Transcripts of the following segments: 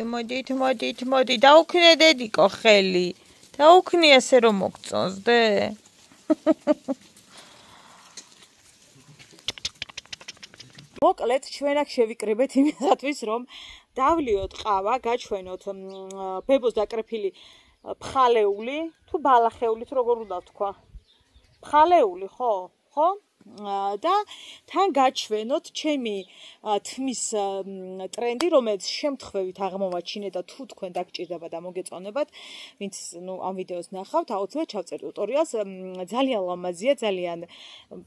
მოდი, დაუქნე დედიკო ხელი. დაუქნი ასე რომ მოგწონს დე. მოკლედ ჩვენ აქ შევიკრიბეთ იმისათვის რომ დავლიოთ ყავა, გაჩვენოთ ბებოს დაკრეფილი ფხალეული თუ ბალახეული თუ როგორ უნდა ვთქვა. ფხალეული ხო? ხო? და თან გაჩვენოთ ჩემი თმის ტრენდი, რომელიც შემთხვევით აღმოვაჩინე და თუ თქვენ დაგჭირდება და მოგეწონებათ, ვინც ამ ვიდეოს ნახავთ, აუცილებლად ჩავწერთ ტუტორიალს. ძალიან ლამაზია, ძალიან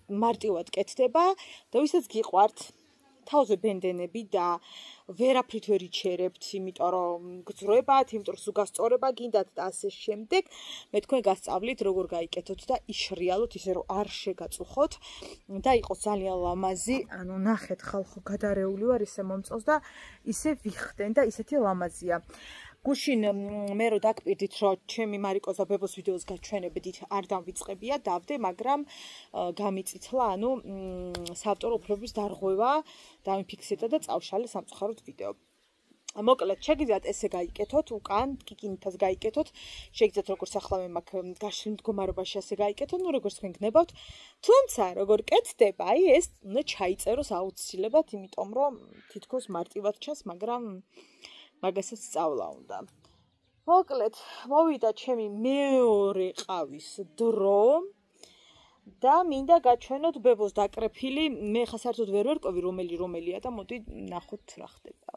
მარტივად კეთდება და ვისაც გიყვართ თავზე ბენდენები და ვერაფრით ვერ იჩერებთ, იმიტომ რომ გძვრებათ, იმიტომ რომ ზუგასწორება გინდათ და ასე შემდეგ. მე თქვენ გასწავლით როგორ გაიკეთოთ და იშრიალოთ ისე რომ არ შეგაწუხოთ და იყოს ძალიან ლამაზი. ანუ ნახეთ ხალხო გადარეული ვარ, ისე მომწონს და ისე ვიხდენ და ისეთი ლამაზია. გუშინ მე რო დაგპირდით რომ ჩემი მარიკოს და ბებოს ვიდეოს გაჩვენებდით არ დავიწყებია, დავდე, მაგრამ გამიწითლა, ანუ საავტორო უფლებების დარღვევა დამიფიქსირდა და წავშალე სამწუხაროდ ვიდეო. მოკლედ, შეგიძლიათ ესე გაიკეთოთ, უკან კიკინითაც გაიკეთოთ, შეგიძლიათ როგორც ახლა მე მაქვს გაშლილ მდგომარეობაში ასე გაიკეთოთ, ну როგორც თქვენ გნებავთ. თუმცა, როგორ კეთდება, აი ეს უნდა ჩაიწეროს აუცილებლად, იმიტომ რომ თითქოს მარტივად ჩანს, მაგრამ მაგასაც სწავლა უნდა. მოკლედ, მოვიდა ჩემი მეორე ყავის დრო და მინდა გაჩვენოთ ბებოს დაკრეფილი. მე ხა საერთოდ ვერ ვერკვევი რომელია და მოდი ნახოთ რა ხდება.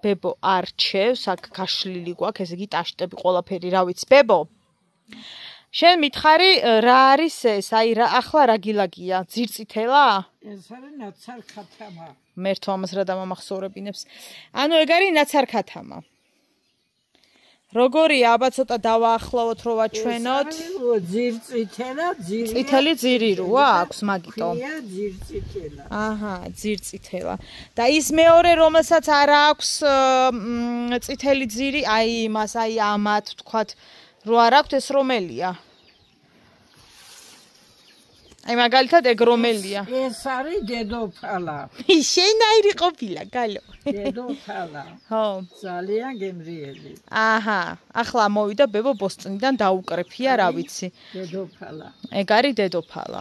ბებო არჩევს, აქ გაშლილი გვაქვს, ესე იგი ტაშტები ყველაფერი, რა ვიცი, ბებო. შენ მითხარი რა არის ეს? აი რა ახლა რა გილაგია? ძირწითელა? ეს არის ნაცარქათამა. მერთო ამას რა დამამახსოვრებინებს. ანუ ეგ არის ნაცარქათამა. როგორია, აბა ცოტა დავაახლოვოთ რომ ვაჩვენოთ. ძირწითელა, წითელი ძირი როა აქვს მაგიტო. ძირწითელა. აჰა, ძირწითელა. და ის მეორე რომელსაც არ აქვს წითელი ძირი, აი იმას, აი ამათ ვთქვათ, რო არ აქვს ეს რომელია? აი მაგალითად ეგ რომელია? ეს არის დედოფალა. შენაირი ყოფილა, გალო. დედოფალა. ხო. ძალიან გემრიელი. აჰა, ახლა მოვიდა ბებო ბოსტნიდან დაუკრეფია, რა ვიცი. დედოფალა. ეგ არის დედოფალა.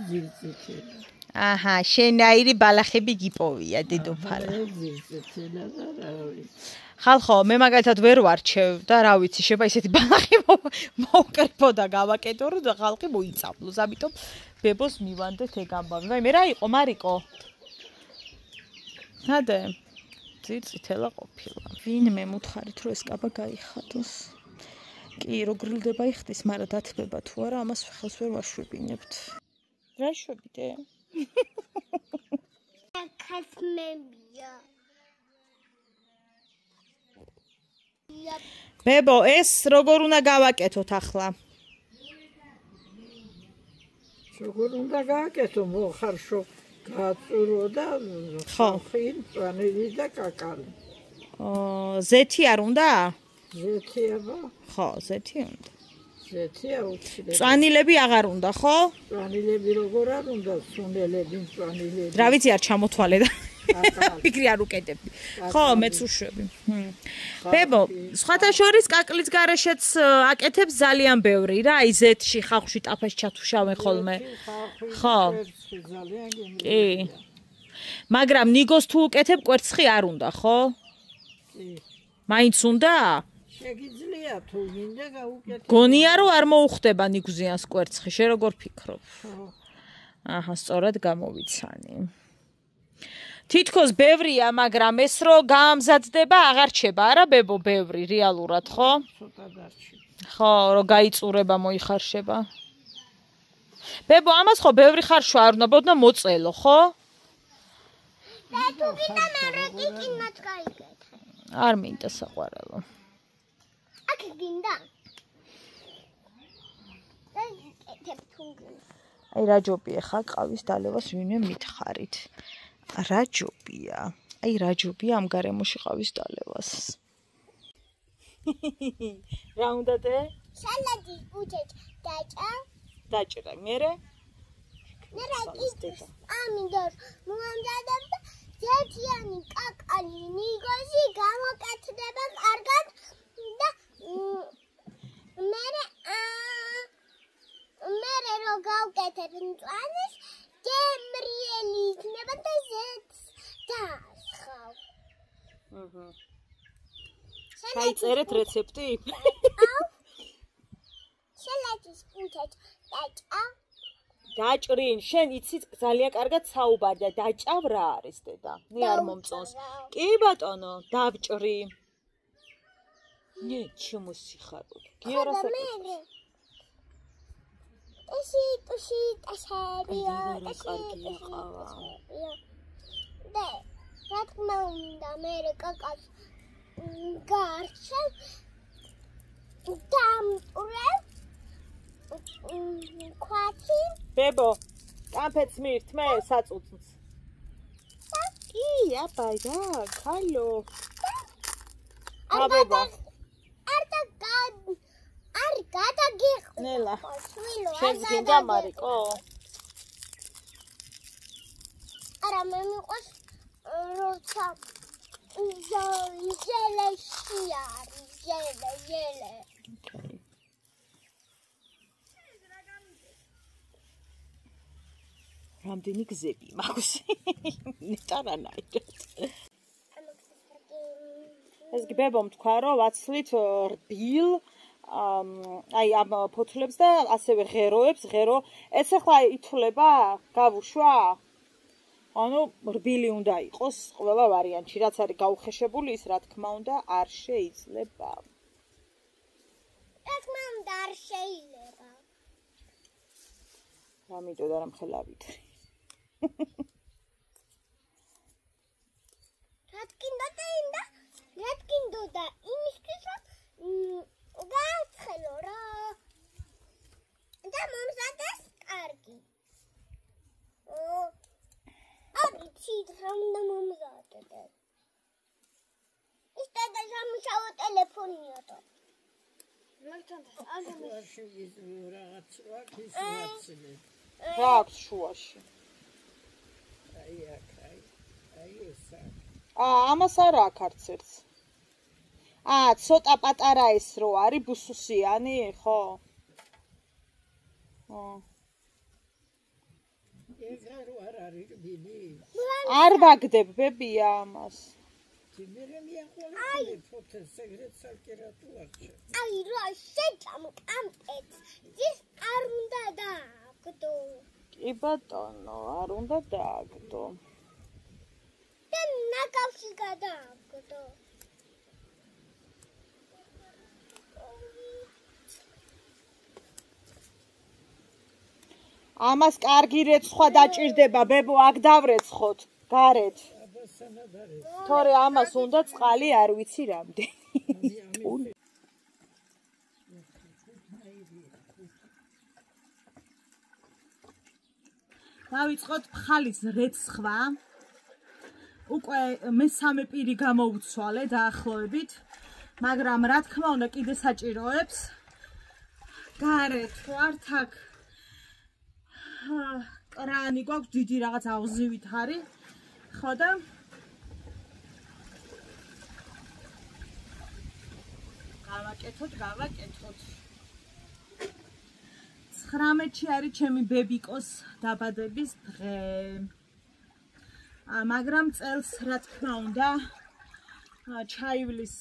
ძირწითელა. აჰა, შენაირი ბალახები გიპოვია დედოფალა. ძირწითელა და რა ვიცი. ხალხო, მე მაგალითად ვერ ვარჩევ და რა ვიცი, შეიძლება ისეთი ბალახი მოვკრიფო და გავაკეთო, რომ ხალხი მოიწავლოს. ამიტომ ბებოს მივანდეთ ეგ ამბავი. ვაი, მე რა იყო, მარიკო? ნადე, ძირწითელა ყოფილა. ვინმე მუთხარით რომ ეს კაბა გაიხადოს. კი, რო გრილდება იხდის, მაგრამ დათბება თუ არა, ამას ხელს ვერ ვაშვებინებთ. რა შვებიდე? ხასმებია. ბებო, ეს როგორ უნდა გავაკეთოთ ახლა? როგორ უნდა გააკეთო, მოხარშო, გაწურო და ხალხი, წვანილი და კაკალი. ზეთი არ უნდა? ზეთი აბა. ხო, ზეთი უნდა. ზეთი აუცილებლად. წვანილები აღარ უნდა, ხო? წვანილები როგორ არ უნდა, სუნელები, წვანილები. რა ვიცი, არ ჩამოთვალე და ფიქრი არ უკეთებდი. ხო, მეც უშვები. ბებო, სხვათა შორის კაკლის გარეშეც აკეთებს ძალიან ბევრი რა, აი ზეთში, ხალხში ტაფაში ჩათუშავენ ხოლმე. ხო. კი. მაგრამ ნიგოს თუ უკეთებ, კვერცხი არ უნდა, ხო? კი. მაინც უნდა? შეგიძლია თუ მინდა გაუკეთო. გონია რომ არ მოუხდება ნიგზიანს კვერცხი, შე როგორ ფიქრობ? ხო. აჰა, სწორად გამოვიცანი. თითქოს ბევრია, მაგრამ ეს რო გაამზადდება, აღარ რჩება, არა ბებო, ბევრი რეალურად, ხო? ცოტა დარჩება. ხო, რო გაიწურება, მოიხარშება. ბებო, ამას ხო ბევრი ხარშვა არ უნდა, ბოდნა მოწელო, ხო? და თუ გინდა მე კიკინმაც გაიგეთ. არ მინდა საყვარელო. აქ გინდა. და ეთებ თუ გინდა. აი რა ჯობია ხა ყავის დალევას ვინმე მითხარით. რა ჯობია. აი რა ჯობია ამ გარემოში ყავის დალევას. რა უნდა დე? სალადის ბუჩეთ დაჭა. დაჭრა, მერე? მე რა კიკის. ამინდორ მომამზადებდა ზეთიანი კაკალი ნიგოზი გამოკეთდება კარგად და მერე რო გავკეთებ მწვანეს გემრიელი იქნება და ზეთს დაასხავ. გაიწერეთ რეცეპტი? შელეთის კუთეთ დაჭა. დაჭრინ, შენ იცი ძალიან კარგად საუბარი და დაჭავ რა არის დედა? მე არ მომწონს. კი ბატონო, დავჭრი. ნე ჩმოსიხარო. გიორასაკ. ტუში ტაშებია. და რა თქმა უნდა მე კაკას გარჩევ დამტვრევ ქვათი ბებო კამფეთს მირთ მე საწუთს კი აბა და ხალო აბება არ გადაგიხო ნელა შენ გინდა მარიკო არა მე მიყვარს როცა ჟელეში არის ჟელე რამდენი გზები მაქვს ნეტარანაირად ეს გბებომ თქვა რომ ვაცლით რბილ აი ამ ფოთლებს და ასევე ღეროებს ღერო ეს ახლა ითვლება გავუშვა ანუ რბილი უნდა იყოს ყველა ვარიანტში რაც არის გაუხეშებული ის რა თქმა უნდა არ შეიძლება რა თქმა უნდა არ შეიძლება რა მიტყოდა რომ ხელავით რა თქინდოდა იმისთვის რომ გააცხელო რა და მომზადეს კარგი აბიცი რა მომზადდა ის და სამუშაო ტელეფონია და რა აქვს შუაში ამას არა აქ არც ერთს ცოტა პატარა ეს რო არის ბუსუსიანი ხო არ ვაგდებ ბებია ამას აი რა შეჭამ კამპეთს ის არ უნდა დააგდო კი ბატონო არ უნდა დააგდო და ნაკავში გადააგდო ამას კარგი რეცხვა დაჭირდება ბებო აქ დავრეცხოთ გარეთ თორე ამას უნდა წყალი არ ვიცი რამდენი დავიწყოთ ფხალის რეცხვა უკვე მესამე პირი გამოუცვალე დაახლოებით მაგრამ რა თქმა უნდა კიდე საჭიროებს გარეთ ვართ აქ კრანი გვაქვს დიდი რაღაც აღზივით არის ხო და გავაკეთოთ 19-ში არის ჩემი ბებიკოს დაბადების დღე მაგრამ წელს რა თქმა უნდა ჩაივლის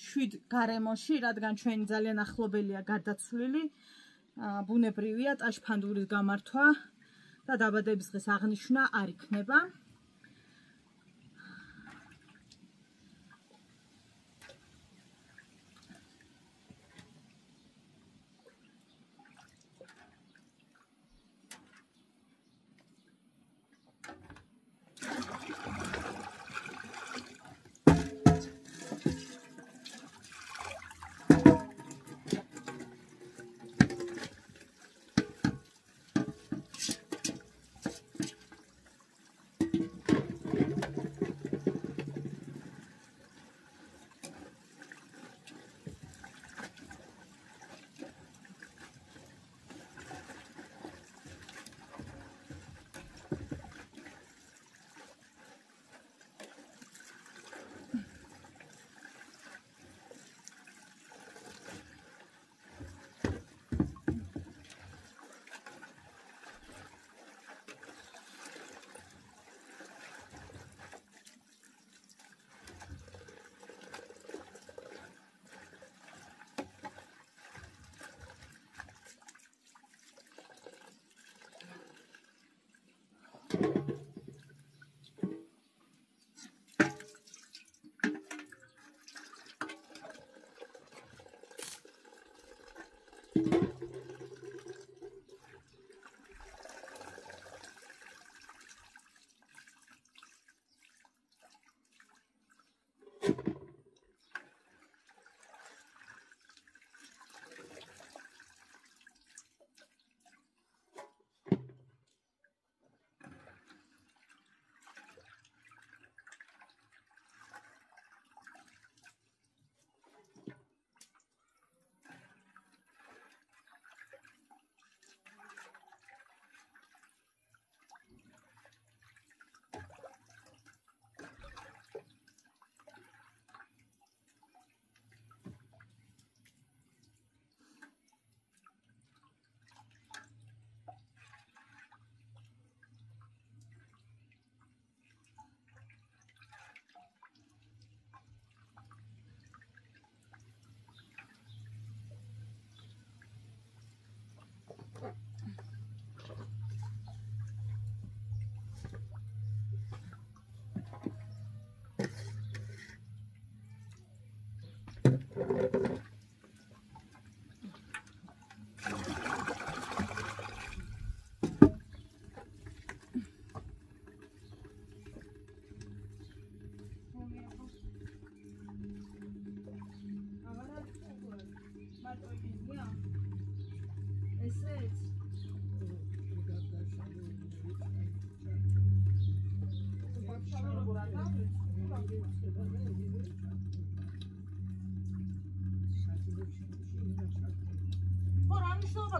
7 გარემოში რადგან ჩვენი ძალიან ახლობელია გარდაცვლილი ბუნებრივია ტაშფანდურის გამართვა და დაბადების დღეს აღნიშვნა არ იქნება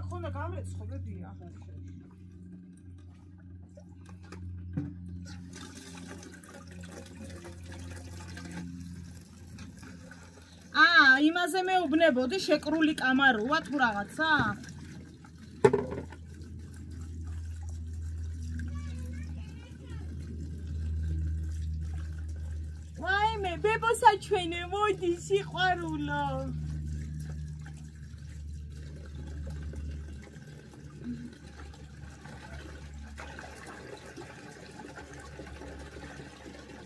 ხონდა გამრეცხობებია. იმაზე მეუბნებოდი შეკრული კამაროა თუ რაღაცა? ვაიმე, ბებოსაჩვენე, მოდი სიყვარულო.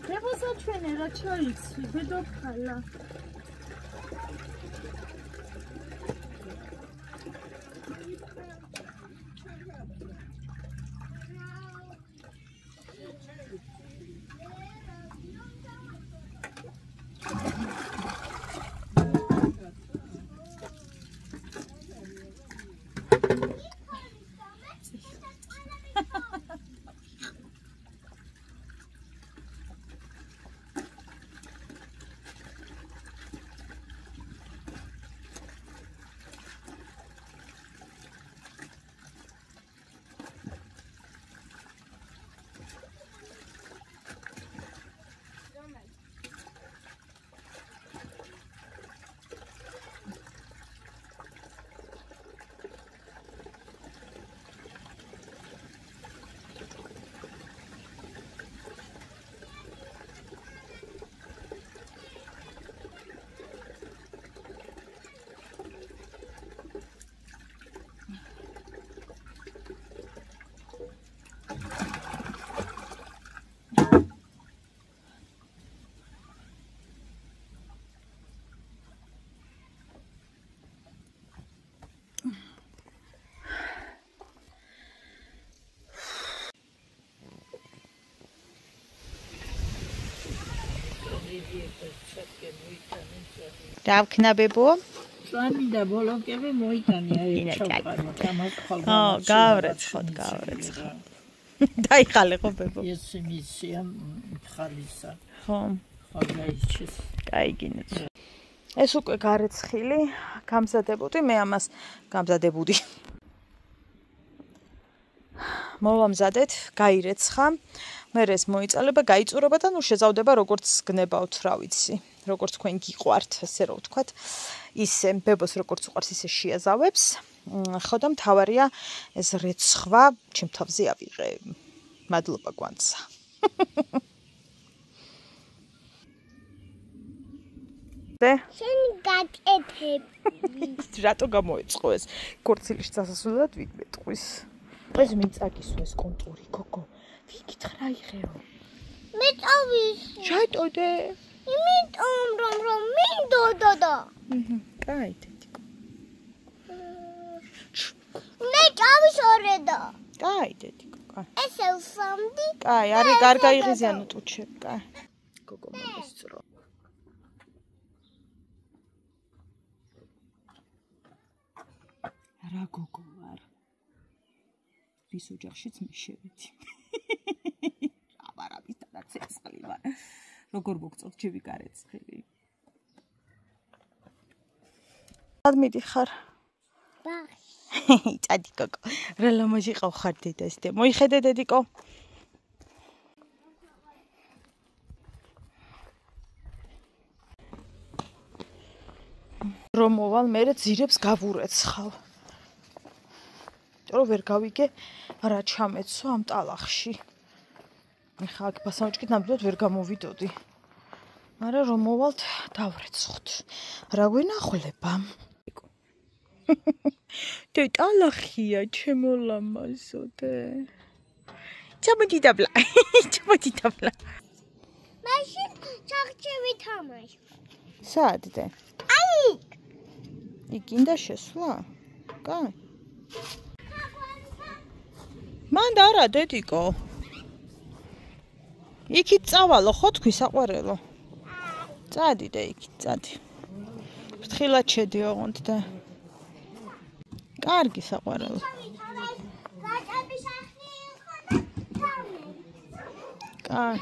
ბებოსაჩვენე, რა ჩაიცი, ბედოფალა. დავქნაბებო? წვანი და ბოლოკები მოიტანი აი ჩავყარო, გამახვალ. გავრეცხოთ. დაიხალე ხო ბებო? ეს მისია ხალისა. ხო. ხალაიჩის. გაიგინეთ. ეს უკვე გარეცხილი, გამზადებოდი, მე ამას გამზადებოდი. მოვამზადეთ, გაირეცხა. მე ეს მოიწალება, გაიწურება და ნუ შეზავდება როგორც გნებავთ, რა ვიცი. როგორც თქვენ გიყვართ, ასე რომ ვთქვათ, ისე ბებოს როგორც უყვარს, ისე შეაზავებს. ხო და მთავარია ეს რეცხვა ჩემ თავზე ავიღე. მადლობა გვანცა. შენ გაკეთებ. რატო გამოეწყო ეს? ქორცილის წასასვლელად ვიმეტყვის. ეს მიწაგისო ეს კონტური, გოგო. ვიკითხ რა იღეო? მე წავისი. ჩაიტოდე. იმიტომ რომ მინდოდა. კაი, დედიკო. მე წავისორედა. კაი, დედიკო, კაი. ესე ვსამდი. კაი, არის კარგი იღიზიანო ტუჩე, კაი. გოგო მომესწრო. რა გოგო ვარ. ვის ოჯახშიც მე შევედი. აბარაბის და ცეცხლი ვარ. როგორ მოგწოთ ჩემი გარეცხილი. სად მიდიხარ? ბაღში. წადი გოგო. რა ლამაზი ყავ დედას და მოიხედე დედიკო. რომ მოვალ მე ძირებს გავურეცხავ. რომ ვერ გავიგე რა ჩამეცო ამ ტალახში. ხა აქ ბასამჭკით ნამდვილად ვერ გამოვიდოდი. მაგრამ რომ მოვალთ დავრეცხოთ. რა გვინახულება? და ტალახია ჩემო ლამაზოდე. ჩამოდი დაბლა. ჩამოდი დაბლა. მაშინ ჩახჩევი თამაშ. საათზე. აი. იქინდა შესვლა? კაი. მანდ არა დედიკო. იქით წავალო ხო თქვი საყვარელო. წადი და იქით წადი. ფრთხილად შედი ოღონდ და. კარგი საყვარელო. კაი.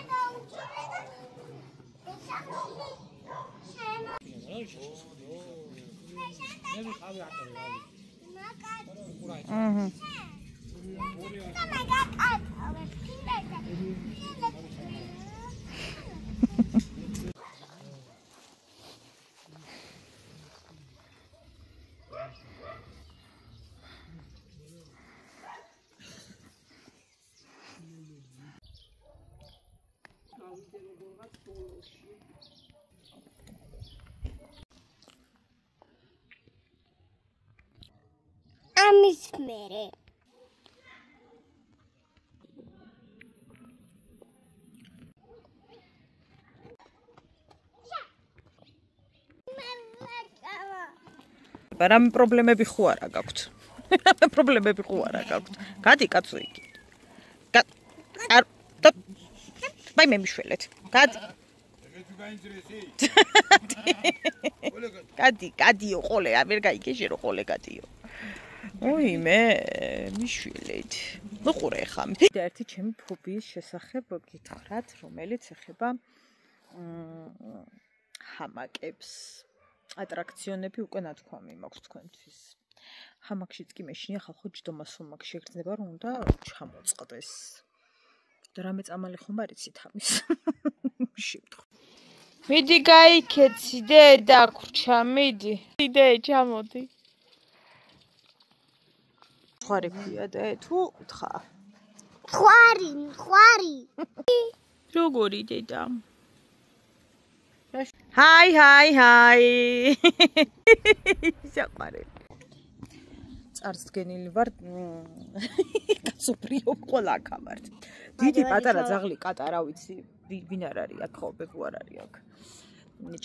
ამის მერე რამე პრობლემები ხო არა გაქვთ? რამე პრობლემები ხო არა გაქვთ? გადი კაცო იგი. ბაი მე მიშველეთ. გადი. გადიო ყოლე, ვერ გაიგეჟე რომ ყოლე გადიო. ოი მე მიშველეთ. მოყურე ხა. და ერთი ჩემი ფობიის შესახებ გითხრათ, რომელიც ეხება ჰამაკებს. ატრაქციონები უკვე ნათქვამი მაქვს თქვენთვის. ჰამაკშიც კი მეშინია ხალხო ჯდომა სუმაკ შეგრძნება რომ უნდა ჩამოწყდეს. და რამე წამალი ხომ არ იცით ამის. შევთხო. მიდი გაიქეცი დედა ქრჩა მიდი. დე ჩამოდი. ხვარი ქვია და თუ თხა. ხვარი. როგორი დედა? ჰაი. საყვარელი. წარსდგენილი ვარ. კაცობრიო ყოლა აქამართ. დიდი პატარა ძაღლი კატა რა ვიცი, ვინ არ არის აქ ხო, ბებუ არ არის აქ.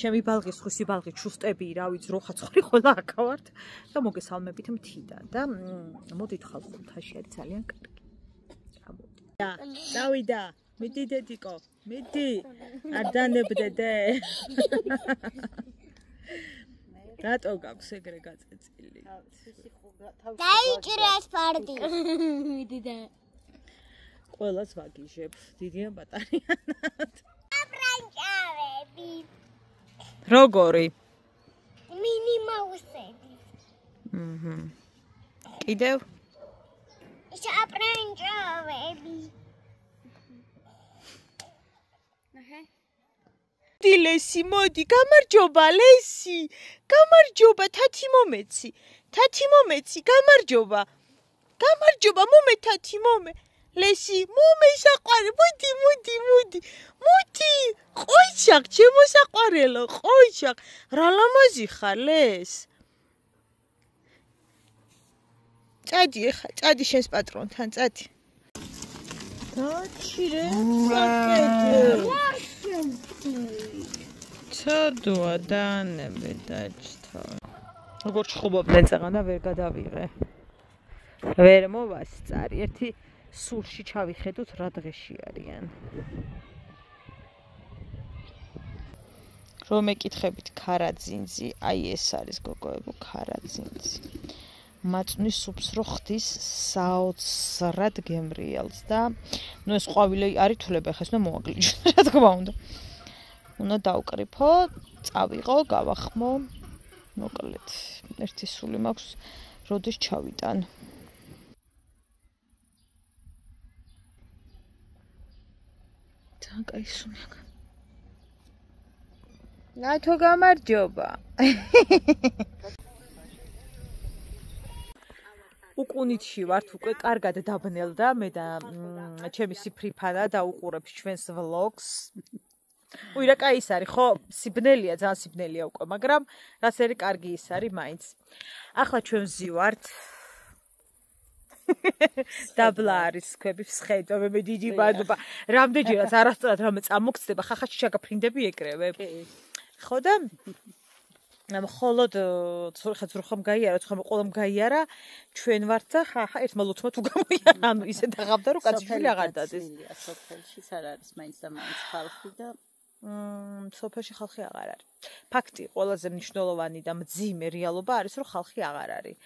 ჩემი ბალღის ხუსი ბალღი ჩუსტები რა ვიცი, როხა ცხრი ყოლა აქავართ და მოგესალმებით მთიდან და მოდით ხალხო მთაში არის ძალიან კარგი. ჩამოდი. დავიდა. მიდი დედიკო, მიდი. არ დანებდე დე. რატო გაქვს ეგრე გაწეწილი? დაიჭრეს ფარდი. მიდი და. ყველას ვაგიჟებ, დიდიან პატარიანად. აბრანჭავები. როგორი? მინი მაუსები. კიდევ? აბრანჭავები. ლესი მოდი გამარჯობა ლესი გამარჯობა თათი მომეცი გამარჯობა მომე თათი მომე ლესი მომე საყვარე მოდი ყოიჩახ ჩემო საყვარელო ყოიჩახ რა ლამაზი ხარ ლეს წადი შენს პატრონთან წადი დაჩირე ცოდვა დანები დაჭთა როგორ ჩხუბობდნენ წაღანა ვერ გადავიღე ვერ მოვასწარი ერთი სულში ჩავიხედოთ რა დღეში არიან რომ ეკითხებით ქარაძინძი აი ეს არის გოგოებო ქარაძინძი მაწვნის სუფს რო ხდის საოცრად გემრიელს და ნუ ეს ყვავილი არ ითვლება ხეს უნდა მოაგლიჯო რა თქმა უნდა დავკრიფო წავიღო გავახმო მოკლედ ერთი სული მაქვს როდის ჩავიტან თან კაი სული აქვს ნათო გამარჯობა უკუნითში ვართ უკვე კარგად დაბნელდა მე და ჩემი სიფრიფანა და უყურებს ჩვენს ვლოგს. უი რა კაი ის არის ხო? სიბნელია, ძალიან სიბნელია უკვე, მაგრამ რაც ერი კარგი ის არის მაინც. ახლა ჩვენ ვზივართ დაბლა არის ქვები სხედვა მე დიდი ბადობა. რამდენჯერაც არასწორად რამე წამოგწდება, ხახაში შეგაფრინდები ეკრევე. ხო და მხოლოდ ხა გაიარა, ხა ყველამ გაიარა, ჩვენ ვართ და ხა ერთმა ლუთმა თუ გამოიარა, ანუ ისე დაღავდა რომ კაცი აღარ დადეს. სოფელში არ არის მაინც და მაინც ხალხი და სოფელში ხალხი აღარ არის. ფაქტი, ყველაზე მნიშვნელოვანი და მძიმე რეალობა არის, რომ ხალხი აღარ არის.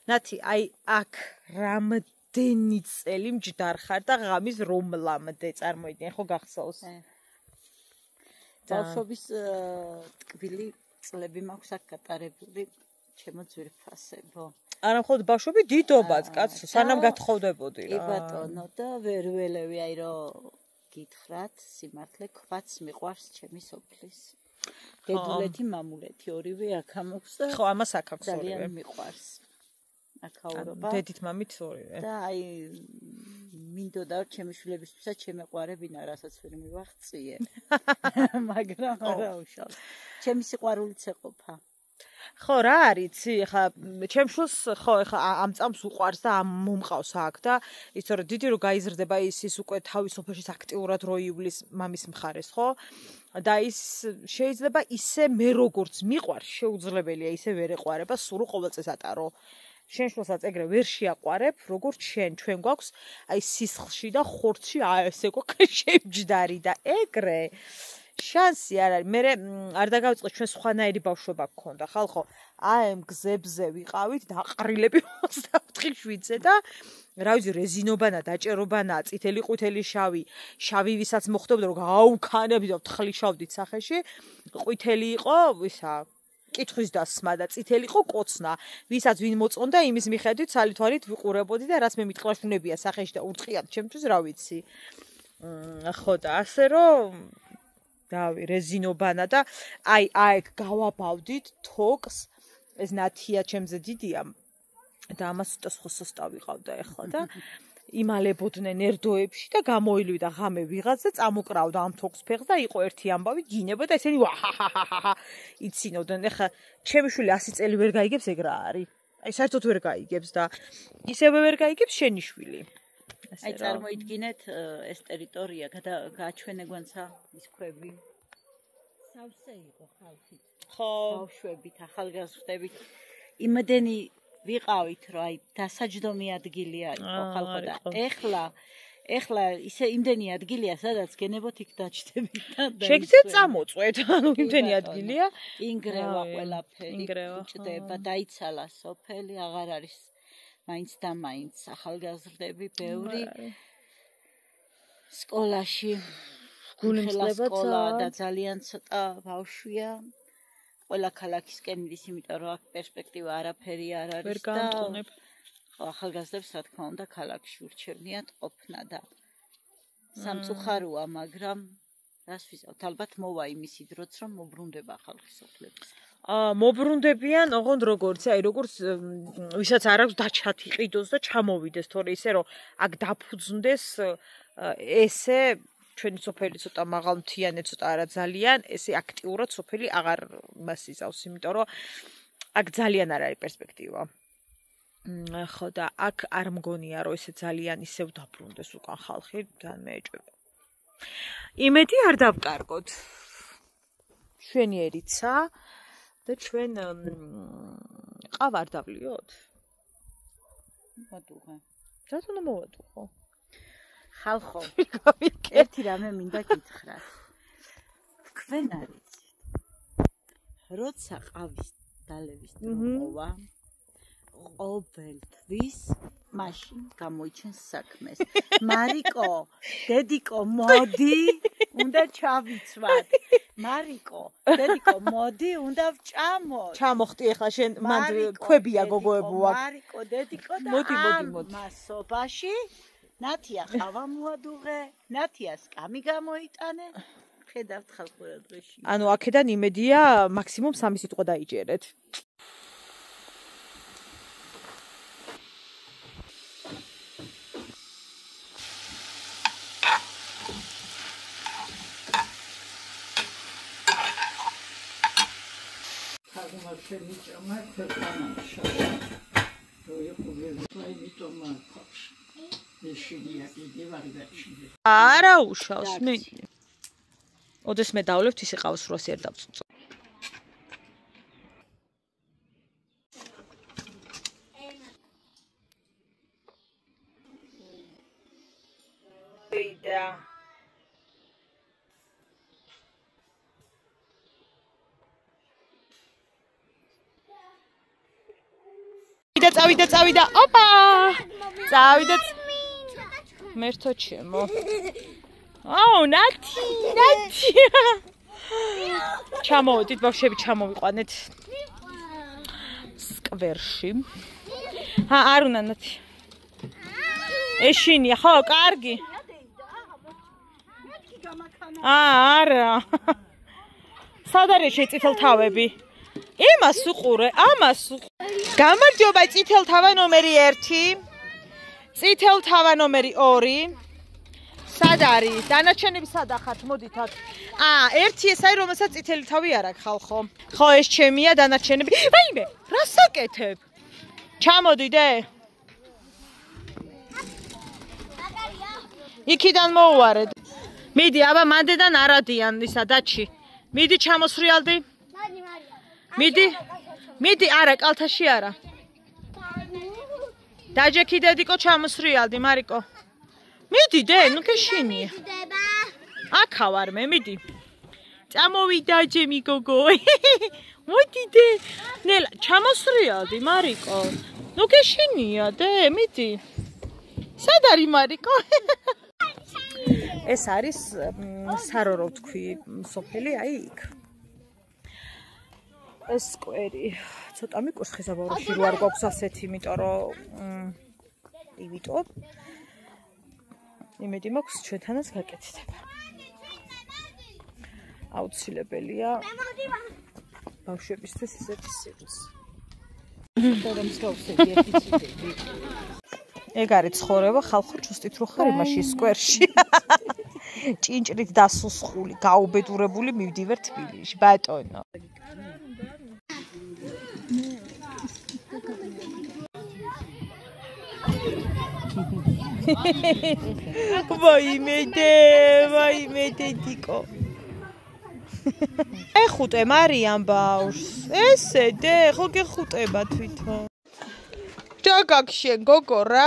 ნათი, აი აქ რამდენი წელი მჯდარ ხარ და ღამის რომლამდე წარმოიდგენ, ხო გახსოვს? ბავშვობის ტკბილი წლები მაქვს აქ გატარებული ჩემო ძვირფასებო. არა მხოლოდ ბავშვები, დიდობაც, კაცო, სანამ გათხოვდებოდი რა. კი ბატონო და ვერ ველევი აი რომ გითხრათ, სიმართლე ქვაც მიყვარს ჩემი სოფლის. დედულეთი, მამულეთი, ორივე აქ ამოქვს და ხო, ამას აქ აქვს ორივე. ძალიან მიყვარს. აქაურობა. დედით, მამით ორივე. და აი მინდოდა რომ ჩემი შვილებისთვისაც შემეყვარებინა, რასაც ვერ მივაღწიე. მაგრამ არა უშავს. ჩემი სიყვარულიც ეყოფა. ხო რა არიცი, ხა ჩემშულს ხო ხა ამ წამს უყვარს და ამ მომყავს აქ და ისე რომ დიდი რო გაიზრდება ის უკვე თავის სოფელში აქტიურად რო ივლის მამის მხარეს, ხო? და ის შეიძლება ისე მე როგორც მიყვარს, შეუძლებელია ისე ვერ ეყვარება, სულ ყოველწეს ატარო. შენშულსაც ეგრე ვერ შეაყვარებ, როგორც ჩვენ გვაქვს აი სისხლში და ხორცში ესე გვაქვს შემჯდარი და ეგრე შანსი არ არის. მე არ დაგავიწყე ჩვენ სხვანაირი ბავშვობა გქონდა, ხალხო. აი ამ გზებზე ვიყავით და აყრილები 24/7-ზე და რა ვიცი, რეზინობანა, დაჭერობანა, წითელი, ყვითელი, შავი ვისაც მოხდებოდა რომ გააუქანებდით და ვთხრიშავდით სახეში. ყვითელი იყო, ისა კითხვის დასმა და წითელი იყო კოცნა. ვისაც ვინ მოწონდა, იმის მიხედვით სალითვალით ვიყურებოდი და რაც მე მითხრა შუნებია სახეში და ურწყიათ ჩემთვის, რა ვიცი. ხო და ასე რომ დავი რეზინობანა და აი აქ გავაბავდით თოკს ეს ნათია ჩემზე დიდია და ამას უտასხოსოსტა ვიყავდა ახლა და იმალებოდნენ ერდოებში და გამოილვიდა ღამე ვიღაც და წამოკრავდა ამ თოკს ფეხს და იყო ერთი ამბავი გინებოდა ესენი ვაჰაჰაჰა იცინოდნენ. ახლა ჩემი შვილი 100 წელი ვერ გაიგებს ეგ რა არის. აი საერთოდ ვერ გაიგებს და ისევე ვერ გაიგებს შენი შვილი. აი წარმოიდგინეთ ეს ტერიტორია გააჩვენეგვანცა ის ქვები სავსე იყო ხალხით ხო ბავშვებით ახალგაზრდებით იმდენი ვიყავით რომ აი დასაჯდომი ადგილი არის ხალხო და ეხლა ისე იმდენი ადგილია სადაც გენებოთ იქ დაჭდებით და შეგიძლიათ წამოწვეთ ანუ იმდენი ადგილია ინგრევა ყველაფერი ჭდება დაიცალა სოფელი აღარ არის მაინც და მაინც ახალგაზრდები ბევრი სკოლაში გულისხმობა და ძალიან ცოტა ბავშვია ყველა ქალაქისკენ მიდის იმიტომ რომ აქ პერსპექტივა არაფერი არ არის და ახალგაზრდებს რა თქმა უნდა ქალაქში ურჩევნიათ ყოფნა და სამწუხაროა მაგრამ რას ვიზავთ ალბათ მოვა იმისი დროც რომ მობრუნდება ხალხი სოფლების მობრუნდებიან ოღონდ როგორც აი როგორც ვისაც არ აქვს დაჩათი ყიდოს და ჩამოვიდეს თორე ისე რომ აქ დაფუძნდეს ესე ჩვენი სოფელი ცოტა მაღალმთიანი ცოტა არა ძალიან ესე აქტიურად სოფელი აღარ მასიზავს იმიტომ რომ აქ ძალიან არ არის პერსპექტივა ხო და აქ არ მგონია რომ ესე ძალიან ისევ დაბრუნდეს უკან ხალხი თან მეეჭვება იმედი არ დავკარგოთ შვენიერიცა და ჩვენ ყავა არ დავლიოთ? მოვადუღე. რატომ მოვადუღო? ხალხო, ერთი რამე მინდა გითხრათ. თქვენ არიცით. როცა ყავის დალევის დრო მოვა, ყოველთვის მაშინ გამოიჩენს საქმეს. მარიკო, დედიკო, მოდი, უნდა ჩავიცვათ. მარიკო, დედიკო, მოდი, უნდა ვჭამოთ. ჩამოხტი ახლა შენ მანდ ქვებია გოგოებო აქ. მარიკო, დედიკო და მოდი. მასობაში ნათია ყავა მოადუღე, ნათია სკამი გამოიტანე. ხედავთ ხალხურად დღეში. ანუ აქედან იმედია მაქსიმუმ 3 სიტყვა დაიჯერეთ. არა უშავს მე. ოდეს მე დავლევთ ისე ყავს როს ერთ დავწუწო. წავიდა. ოპა! წავიდა. მერთო ჩემო. აუ, ნათი. ჩამოვიდით, ბავშვები, ჩამოვიყვანეთ. სკვერში. არ უნდა ნათი. ეშინია, ხო, კარგი. არა. სად არის წითელ თავები? იმას უყურე, ამას გამარჯობა წითელ თავა ნომერი 1, წითელ თავა ნომერი 2. სად არის? დანარჩენები სად ახართ? მოდით აქ. 1 ეს არის, რომელსაც წითელი თავი არ აქვს ხალხო. ხო, ეს ჩემია დანარჩენები. ვაიმე, რა საკეთებ? ჩამოდიდე. იქიდან მოუვარეთ. მიდი, აბა მანდედან არადიან ისა დაჩი. მიდი ჩამოსრიალდი. მიდი, არა, კალთაში არა. დაჯექი დედიკო ჩამოსრიალდი, მარიკო. მიდი დე, ნუ ქეშინია. აქა ვარ მე, მიდი. წამოვიდა ჯემი გოგო. მოდი დე. ნელა, ჩამოსრიალდი, მარიკო. ნუ ქეშინია დე, მიდი. სად არის მარიკო? ეს არის სარორო თქვი სოფელი, აი იქ. ეს სკვერი ცოტა მიკურს ხესაბაურში რო არ გვაქვს ასეთი, იმიტომ რომ ივიტო. იმედი მაქვს ჩვენთანაც გაკეთდება. აუცილებელია ბავშვებისთვის ესეთი სივრცე. ეგ არის ცხოვრება, ხალხო ჩუსტით რო ხარ იმაში სკვერში. ჭინჭრით დასუსხული, გაუბედურებული მივდივარ თბილისში, ბატონო. ვაიმე დედიკო. ეხუტე მარიამ ბავშვს. ესე დე, ხო გეხუტება თვითონ. ჯაგაგშენ გოგო რა.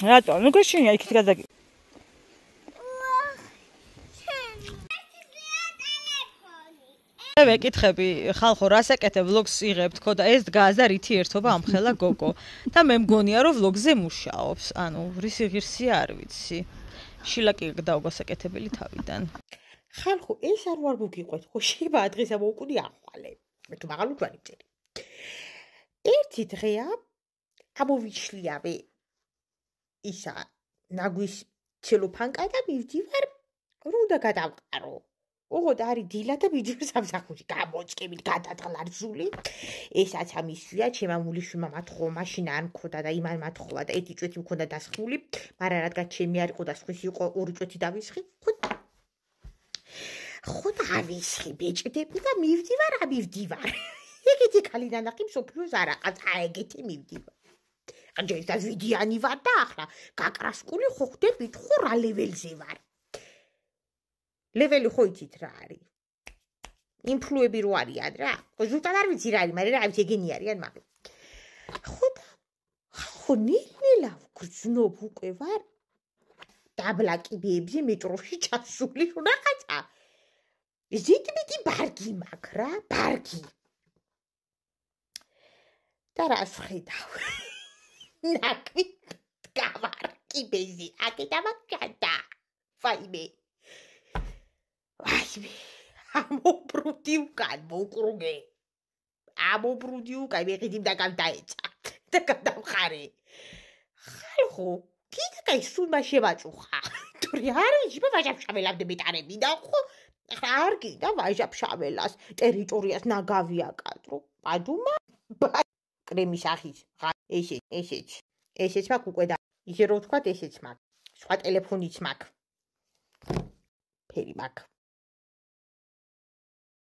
რატო? ნუ გეშინია იქით გადაგი. ვეკითხები ხალხო რას ეკეთებ ვლოგს იღებთ ხო და ეს დგას და რითი ერთობა ამხელა გოგო და მე მგონია რომ ვლოგზე მუშაობს ანუ რისი ღირსი არ ვიცი შილაკი დაუგასაკეთებელი თავიდან ხალხო ეს არ ვარ მოგიყვეთ ხო შეიძლება დღესა მოუკვდი ახვალე მე თუ მაღალ უჯვარი წერი ერთი დღეა ამოვიშლიავე ისა ნაგვის ცელოფანკა და მივდივარ რომ უნდა გადავყარო ოღონდ არის დილა და მიდივარ სამსახურში გამოწკებით გადადღლარზული ესაც ამისვია ჩემმა მულიშვილმა მათხოვა მაშინა არ მქონდა და იმან მათხოვა და ერთი ჭვეთი მქონდა დასხმული მაგრამ რადგან ჩემი არ იყო და სხვის იყო ორი ჭვეთი დავისხი ხო და ავისხი ბეჭდები და მივდივარ ეგეთი ქალი ნანახი მსოფლიოს არ აყავს ეგეთი მივდივარ ანჯელის და ვიდიანი ვარ და ახლა გაკრასკული ხო ხდებით ხო რა ლეველზე ვარ ლეველი ხო იცით რა არის ინფლუები რო არიან რა ხო ზუსტად არ ვიცი რა არის მაგრამ რა ვიცი ეგენი არიან მაგრამ ხო ნელა გრძნობ უკვე ვარ დაბლა კიბეებზე მეტროში ჩასული რაღაცა. ზედმეტი ბარგი მაქვს რა, ბარგი. და რას ხედავ? ნაკვი გავარ კიბეზე, აკეთა მაგჭადა. ვაიმე. ამობრუდი უკან მოკრუგე. ამობრუდი უკან მეყიდი და გადაეცა. და გადავხარე. ხალხო, კიდე კაი სულმა შევაწუხა. თორე არ ვიჯიბა ვაჟაფშაველამდე მეტარები და ხო არ გინდა ვაჟაფშაველას ტერიტორიას ნაგავი აკადრო. პადუმა კრემის ახის. ესეც მაქვს უკვე და ისე რომ ვთქვათ ესეც მაქვს. სხვა ტელეფონიც მაქვს. ფერი მაქვს.